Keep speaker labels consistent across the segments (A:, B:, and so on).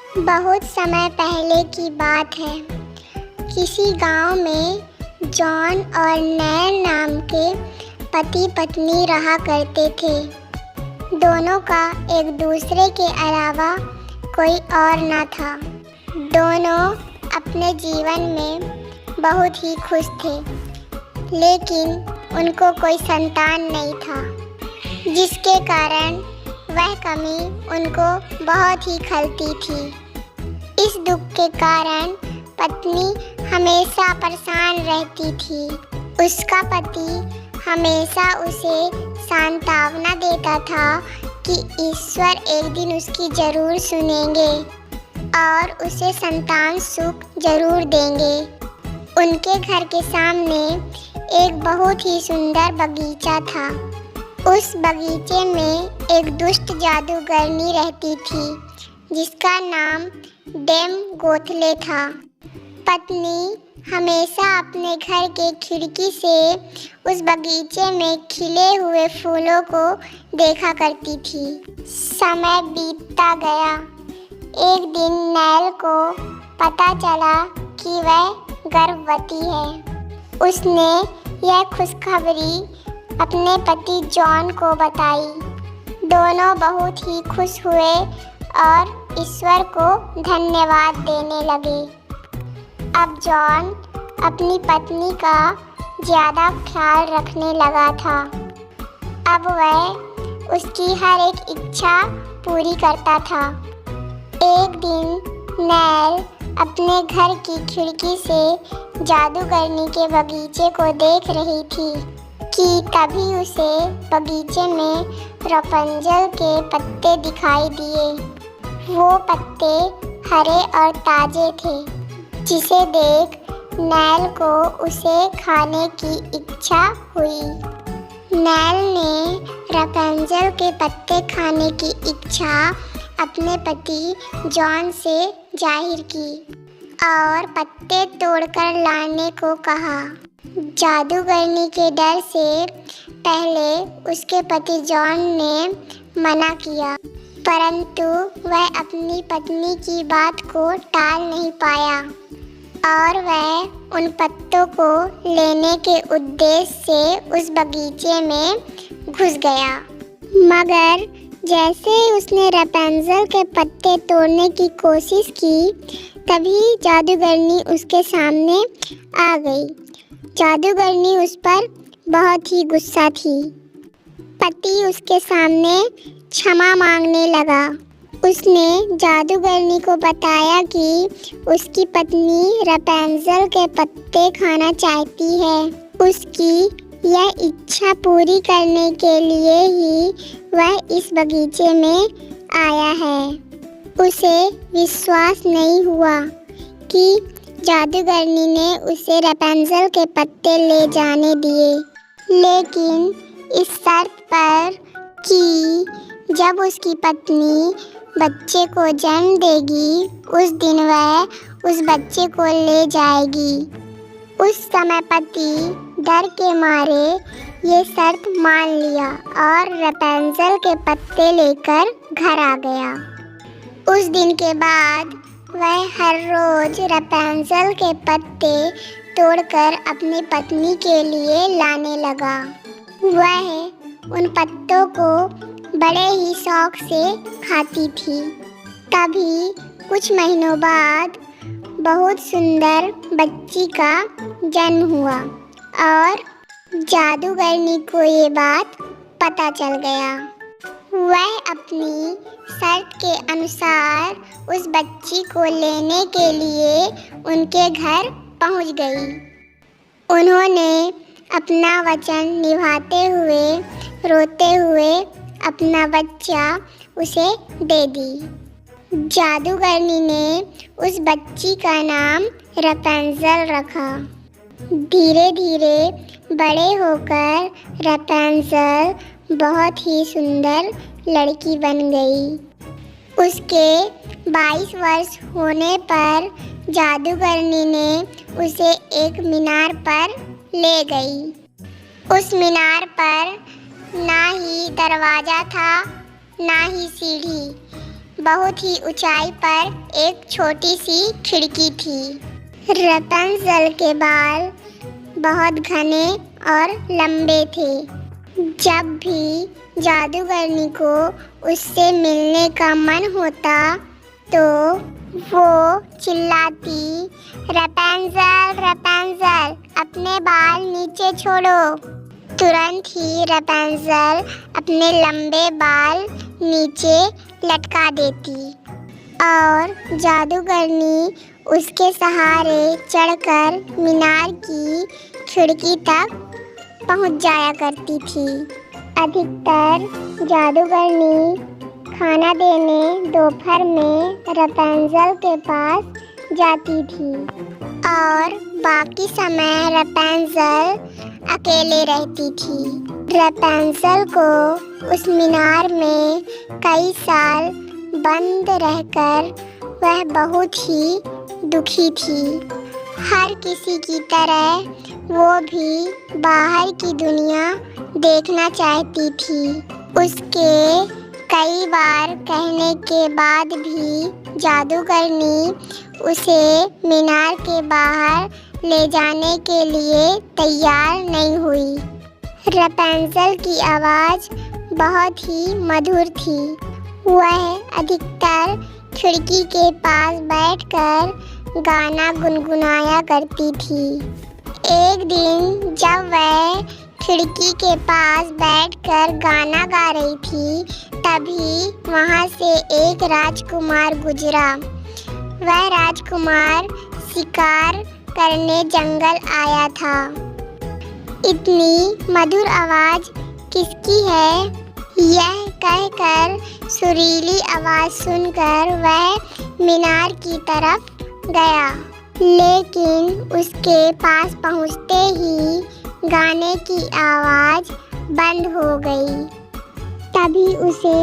A: बहुत समय पहले की बात है। किसी गांव में जॉन और नैन नाम के पति पत्नी रहा करते थे। दोनों का एक दूसरे के अलावा कोई और न था। दोनों अपने जीवन में बहुत ही खुश थे, लेकिन उनको कोई संतान नहीं था, जिसके कारण वह कमी उनको बहुत ही खलती थी। इस दुख के कारण पत्नी हमेशा परेशान रहती थी। उसका पति हमेशा उसे सांत्वना देता था कि ईश्वर एक दिन उसकी जरूर सुनेंगे और उसे संतान सुख जरूर देंगे। उनके घर के सामने एक बहुत ही सुंदर बगीचा था। उस बगीचे में एक दुष्ट जादूगरनी रहती थी, जिसका नाम डेम गोथले था। पत्नी हमेशा अपने घर के खिड़की से उस बगीचे में खिले हुए फूलों को देखा करती थी। समय बीतता गया। एक दिन नैल को पता चला कि वह गर्भवती है। उसने यह खुशखबरी अपने पति जॉन को बताई। दोनों बहुत ही खुश हुए और ईश्वर को धन्यवाद देने लगे। अब जॉन अपनी पत्नी का ज़्यादा ख्याल रखने लगा था। अब वह उसकी हर एक इच्छा पूरी करता था। एक दिन नैल अपने घर की खिड़की से जादूगरनी के बगीचे को देख रही थी कि तभी उसे बगीचे में रापुंज़ल के पत्ते दिखाई दिए। वो पत्ते हरे और ताजे थे, जिसे देख नैल को उसे खाने की इच्छा हुई। नैल ने रापुंज़ल के पत्ते खाने की इच्छा अपने पति जॉन से जाहिर की और पत्ते तोड़कर लाने को कहा। जादूगरनी के डर से पहले उसके पति जॉन ने मना किया, परंतु वह अपनी पत्नी की बात को टाल नहीं पाया और वह उन पत्तों को लेने के उद्देश्य से उस बगीचे में घुस गया। मगर जैसे ही उसने रापुंज़ल के पत्ते तोड़ने की कोशिश की, तभी जादूगरनी उसके सामने आ गई। जादूगरनी उस पर बहुत ही गुस्सा थी। पति उसके सामने क्षमा मांगने लगा। उसने जादूगरनी को बताया कि उसकी पत्नी रापुंज़ल के पत्ते खाना चाहती है। उसकी यह इच्छा पूरी करने के लिए ही वह इस बगीचे में आया है। उसे विश्वास नहीं हुआ कि जादूगरनी ने उसे रापुंज़ल के पत्ते ले जाने दिए, लेकिन इस शर्त पर कि जब उसकी पत्नी बच्चे को जन्म देगी, उस दिन वह उस बच्चे को ले जाएगी। उस समय पति डर के मारे ये शर्त मान लिया और रापुंज़ल के पत्ते लेकर घर आ गया। उस दिन के बाद वह हर रोज रापुंज़ल के पत्ते तोड़कर अपनी पत्नी के लिए लाने लगा। वह उन पत्तों को बड़े ही शौक से खाती थी। तभी कुछ महीनों बाद बहुत सुंदर बच्ची का जन्म हुआ और जादूगरनी को ये बात पता चल गया। वह अपनी शर्त के अनुसार उस बच्ची को लेने के लिए उनके घर पहुंच गई। उन्होंने अपना वचन निभाते हुए रोते हुए अपना बच्चा उसे दे दी। जादूगरनी ने उस बच्ची का नाम रापुंज़ल रखा। धीरे धीरे बड़े होकर रापुंज़ल बहुत ही सुंदर लड़की बन गई। उसके 22 वर्ष होने पर जादूगरनी ने उसे एक मीनार पर ले गई। उस मीनार पर ना ही दरवाज़ा था, ना ही सीढ़ी। बहुत ही ऊंचाई पर एक छोटी सी खिड़की थी। रैपुंज़ेल के बाल बहुत घने और लंबे थे। जब भी जादूगरनी को उससे मिलने का मन होता तो वो चिल्लाती, रैपुंज़ेल रैपुंज़ेल, अपने बाल नीचे छोड़ो। तुरंत ही रैपुंज़ेल अपने लंबे बाल नीचे लटका देती और जादूगरनी उसके सहारे चढ़कर मीनार की खिड़की तक पहुंच जाया करती थी। अधिकतर जादूगरनी खाना देने दोपहर में रैपुंज़ेल के पास जाती थी और बाकी समय रैपुंज़ेल अकेले रहती थी। रैपुंज़ेल को उस मीनार में कई साल बंद रहकर वह बहुत ही दुखी थी। हर किसी की तरह वो भी बाहर की दुनिया देखना चाहती थी। उसके कई बार कहने के बाद भी जादूगरनी उसे मीनार के बाहर ले जाने के लिए तैयार नहीं हुई। रैपुंज़ेल की आवाज़ बहुत ही मधुर थी। वह अधिकतर खिड़की के पास बैठकर गाना गुनगुनाया करती थी। एक दिन जब वह खिड़की के पास बैठकर गाना गा रही थी, तभी वहाँ से एक राजकुमार गुजरा। वह राजकुमार शिकार करने जंगल आया था। इतनी मधुर आवाज़ किसकी है? यह कहकर सुरीली आवाज़ सुनकर वह मीनार की तरफ गया, लेकिन उसके पास पहुँचते ही गाने की आवाज़ बंद हो गई। तभी उसे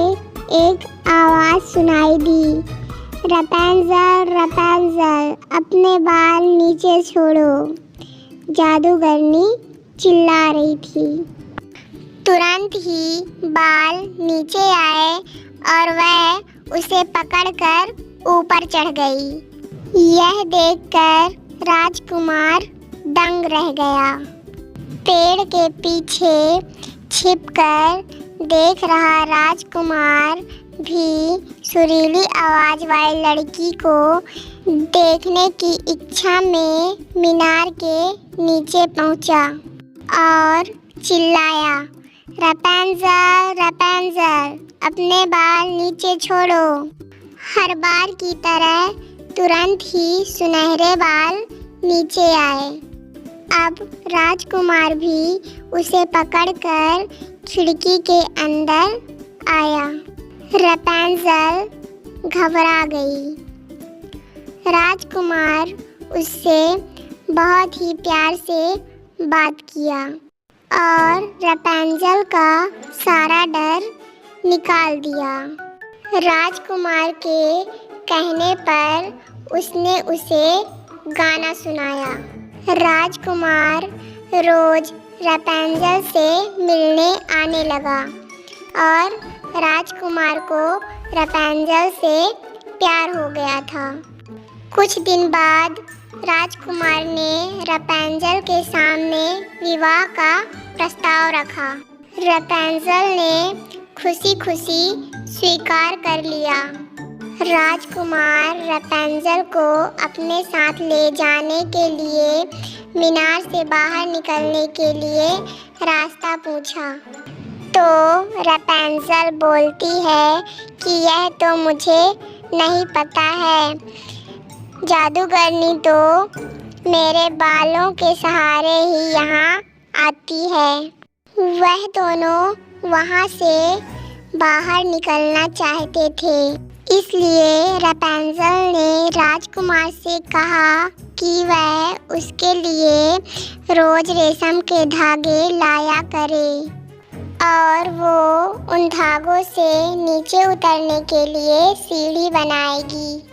A: एक आवाज़ सुनाई दी, रैपुंज़ेल रैपुंज़ेल, अपने बाल नीचे छोड़ो। जादूगरनी चिल्ला रही थी। तुरंत ही बाल नीचे आए और वह उसे पकड़कर ऊपर चढ़ गई। यह देखकर राजकुमार दंग रह गया। पेड़ के पीछे छिपकर देख रहा राजकुमार भी सुरीली आवाज़ वाली लड़की को देखने की इच्छा में मीनार के नीचे पहुंचा और चिल्लाया, रैपुंज़ेल रैपुंज़ेल, अपने बाल नीचे छोड़ो। हर बार की तरह तुरंत ही सुनहरे बाल नीचे आए। अब राजकुमार भी उसे पकड़कर खिड़की के अंदर आया। रैपुंज़ेल घबरा गई। राजकुमार उससे बहुत ही प्यार से बात किया और रैपुंज़ेल का सारा डर निकाल दिया। राजकुमार के कहने पर उसने उसे गाना सुनाया। राजकुमार रोज रैपुंज़ेल से मिलने आने लगा और राजकुमार को रैपुंज़ेल से प्यार हो गया था। कुछ दिन बाद राजकुमार ने रैपुंज़ेल के सामने विवाह का प्रस्ताव रखा। रैपुंज़ेल ने खुशी खुशी स्वीकार कर लिया। राजकुमार रैपुंज़ेल को अपने साथ ले जाने के लिए मीनार से बाहर निकलने के लिए रास्ता पूछा, तो रैपुंज़ेल बोलती है कि यह तो मुझे नहीं पता है। जादूगरनी तो मेरे बालों के सहारे ही यहाँ आती है। वह दोनों वहाँ से बाहर निकलना चाहते थे, इसलिए रैपुंज़ेल ने राजकुमार से कहा कि वह उसके लिए रोज रेशम के धागे लाया करे और वो उन धागों से नीचे उतरने के लिए सीढ़ी बनाएगी।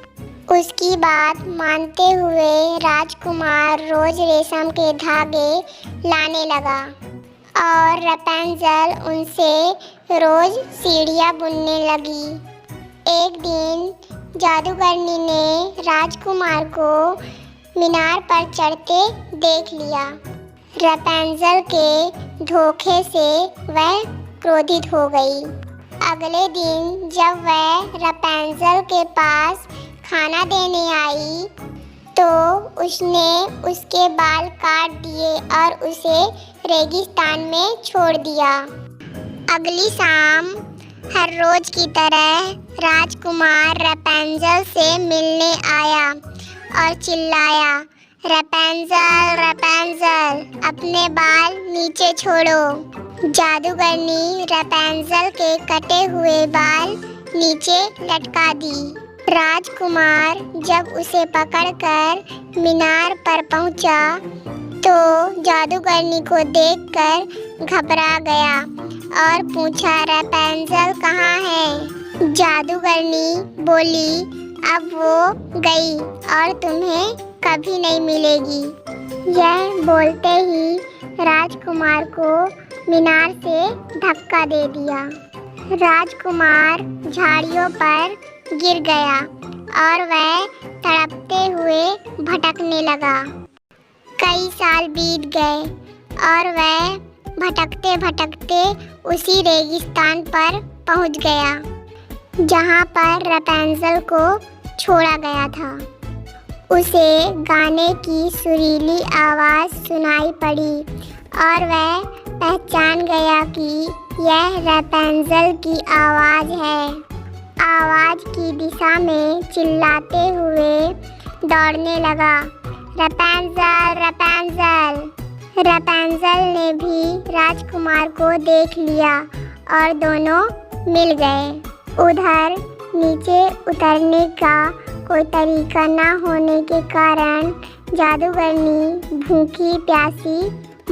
A: उसकी बात मानते हुए राजकुमार रोज रेशम के धागे लाने लगा और रैपुंज़ेल उनसे रोज सीढ़ियाँ बुनने लगी। एक दिन जादूगरनी ने राजकुमार को मीनार पर चढ़ते देख लिया। रैपुंज़ेल के धोखे से वह क्रोधित हो गई। अगले दिन जब वह रैपुंज़ेल के पास खाना देने आई तो उसने उसके बाल काट दिए और उसे रेगिस्तान में छोड़ दिया। अगली शाम हर रोज की तरह राजकुमार रैपुंज़ेल से मिलने आया और चिल्लाया, रैपुंज़ेल रैपुंज़ेल, अपने बाल नीचे छोड़ो। जादूगरनी रैपुंज़ेल के कटे हुए बाल नीचे लटका दी। राजकुमार जब उसे पकड़कर मीनार पर पहुंचा तो जादूगरनी को देखकर घबरा गया और पूछा, रैपुंज़ेल कहाँ है? जादूगरनी बोली, अब वो गई और तुम्हें कभी नहीं मिलेगी। यह बोलते ही राजकुमार को मीनार से धक्का दे दिया। राजकुमार झाड़ियों पर गिर गया और वह तड़पते हुए भटकने लगा। कई साल बीत गए और वह भटकते भटकते उसी रेगिस्तान पर पहुंच गया जहां पर रैपुंज़ेल को छोड़ा गया था। उसे गाने की सुरीली आवाज़ सुनाई पड़ी और वह पहचान गया कि यह रैपुंज़ेल की आवाज़ है। आवाज़ की दिशा में चिल्लाते हुए दौड़ने लगा, रैपुंज़ेल रैपुंज़ेल। रैपुंज़ेल ने भी राजकुमार को देख लिया और दोनों मिल गए। उधर नीचे उतरने का कोई तरीका न होने के कारण जादूगरनी भूखी प्यासी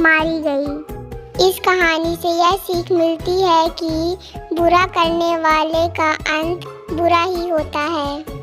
A: मारी गई। इस कहानी से यह सीख मिलती है कि बुरा करने वाले का अंत बुरा ही होता है।